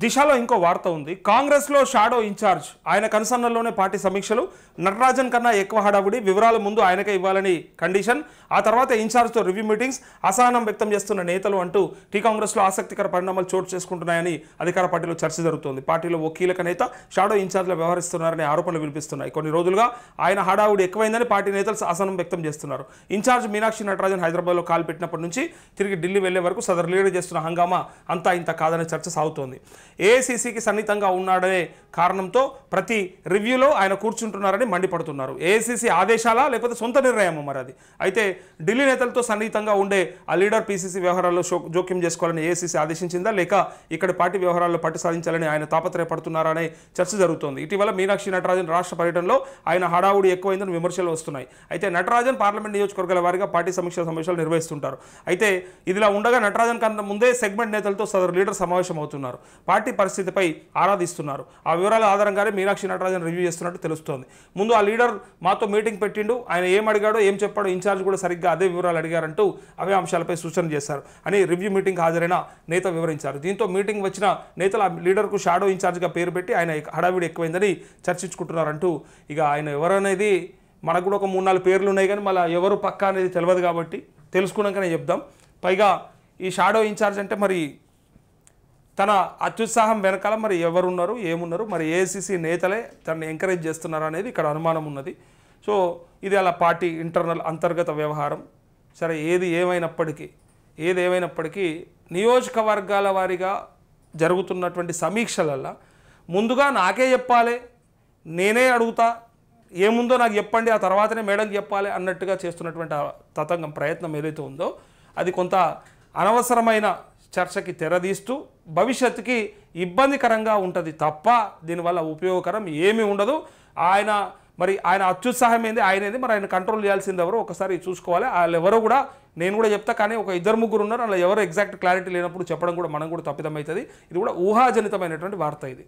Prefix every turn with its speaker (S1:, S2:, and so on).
S1: దిశలో ఇంకో వార్త ఉంది. కాంగ్రెస్లో షాడో ఇన్ఛార్జ్ ఆయన కన్సర్న్లోనే పార్టీ సమీక్షలు. నటరాజన్ కన్నా ఎక్కువ హడావుడి, వివరాలు ముందు ఆయనకే ఇవ్వాలని కండిషన్. ఆ తర్వాత ఇన్ఛార్జ్తో రివ్యూ మీటింగ్స్. అసహనం వ్యక్తం చేస్తున్న నేతలు అంటూ టీ కాంగ్రెస్లో ఆసక్తికర పరిణామాలు చోటు చేసుకుంటున్నాయని అధికార పార్టీలో చర్చ జరుగుతోంది. పార్టీలో ఓ కీలక నేత షాడో ఇన్ఛార్జ్లో వ్యవహరిస్తున్నారనే ఆరోపణలు వినిపిస్తున్నాయి. కొన్ని రోజులుగా ఆయన హడావుడి ఎక్కువైందని పార్టీ నేతలు అసహనం వ్యక్తం చేస్తున్నారు. ఇన్ఛార్జ్ మీనాక్షి నటరాజన్ హైదరాబాద్లో కాలు పెట్టినప్పటి నుంచి తిరిగి ఢిల్లీ వెళ్లే వరకు సదరు లీడర్ చేస్తున్న హంగామా అంతా ఇంత కాదనే చర్చ సాగుతోంది. ఏఐసీసీకి సన్నిహితంగా ఉన్నాడనే కారణంతో ప్రతి రివ్యూలో ఆయన కూర్చుంటున్నారని మండిపడుతున్నారు. ఏఐసీసీ ఆదేశాలా లేకపోతే సొంత నిర్ణయమో మరి అది. అయితే ఢిల్లీ నేతలతో సన్నిహితంగా ఉండే ఆ లీడర్ పీసీసీ వ్యవహారాల్లో జోక్యం చేసుకోవాలని ఏఐసీసీ ఆదేశించిందా లేక ఇక్కడి పార్టీ వ్యవహారాల్లో పట్టు సాధించాలని ఆయన తాపత్రయపడుతున్నారా అనే చర్చ జరుగుతోంది. ఇటీవల మీనాక్షి నటరాజన్ రాష్ట్ర పర్యటనలో ఆయన హడావుడి ఎక్కువైందని విమర్శలు వస్తున్నాయి. అయితే నటరాజన్ పార్లమెంట్ నియోజకవర్గాల వారీగా పార్టీ సమీక్ష సమావేశాలు నిర్వహిస్తుంటారు. అయితే ఇదిలా ఉండగా నటరాజన్ కన్నా ముందే సెగ్మెంట్ నేతలతో సదరు లీడర్ సమావేశం అవుతున్నారు. పార్టీ పరిస్థితిపై ఆరాధిస్తున్నారు. ఆ వివరాల ఆధారంగానే మీనాక్షి నటరాజన్ రివ్యూ చేస్తున్నట్టు తెలుస్తోంది. ముందు ఆ లీడర్ మాతో మీటింగ్ పెట్టిండు, ఆయన ఏం అడిగాడో ఏం చెప్పాడో ఇన్ఛార్జ్ కూడా సరిగ్గా అదే వివరాలు అడిగారంటూ అవే అంశాలపై సూచన చేశారు అని రివ్యూ మీటింగ్ హాజరైన నేత వివరించారు. దీంతో మీటింగ్ వచ్చిన నేతలు ఆ లీడర్కు షాడో ఇన్ఛార్జ్గా పేరు పెట్టి ఆయన హడావిడి ఎక్కువైందని చర్చించుకుంటున్నారంటూ ఇక ఆయన ఎవరనేది మనకు కూడా ఒక 3-4 పేర్లు ఉన్నాయి కానీ మళ్ళీ ఎవరు పక్కా అనేది తెలియదు కాబట్టి తెలుసుకున్నాకనే చెప్దాం. పైగా ఈ షాడో ఇన్ఛార్జ్ అంటే మరి తన అత్యుత్సాహం వెనకాల మరి ఎవరున్నారు ఏమున్నారు, మరి ఏఐసీసీ నేతలే తనని ఎంకరేజ్ చేస్తున్నారు అనేది ఇక్కడ అనుమానం ఉన్నది. సో ఇది అలా పార్టీ ఇంటర్నల్ అంతర్గత వ్యవహారం. సరే ఏది ఏమైనప్పటికీ నియోజకవర్గాల వారీగా జరుగుతున్నటువంటి సమీక్షలల్లో ముందుగా నాకే చెప్పాలి, నేనే అడుగుతా, ఏముందో నాకు చెప్పండి, ఆ తర్వాతనే మేడంకి చెప్పాలి అన్నట్టుగా చేస్తున్నటువంటి తతంగం ప్రయత్నం ఏదైతే ఉందో అది కొంత అనవసరమైన చర్చకి తెరదీస్తూ భవిష్యత్తుకి ఇబ్బందికరంగా ఉంటుంది తప్ప దీనివల్ల ఉపయోగకరం ఏమీ ఉండదు. ఆయన అత్యుత్సాహం ఏంది, ఆయనేది, మరి ఆయన కంట్రోల్ చేయాల్సింది ఎవరు ఒకసారి చూసుకోవాలి. వాళ్ళు ఎవరో కూడా నేను కూడా చెప్తా, కానీ ఒక 2-3 ఉన్నారు, అలా ఎవరు ఎగ్జాక్ట్ క్లారిటీ లేనప్పుడు చెప్పడం కూడా మనం కూడా తప్పిదమవుతుంది. ఇది కూడా ఊహాజనితమైనటువంటి వార్త ఇది.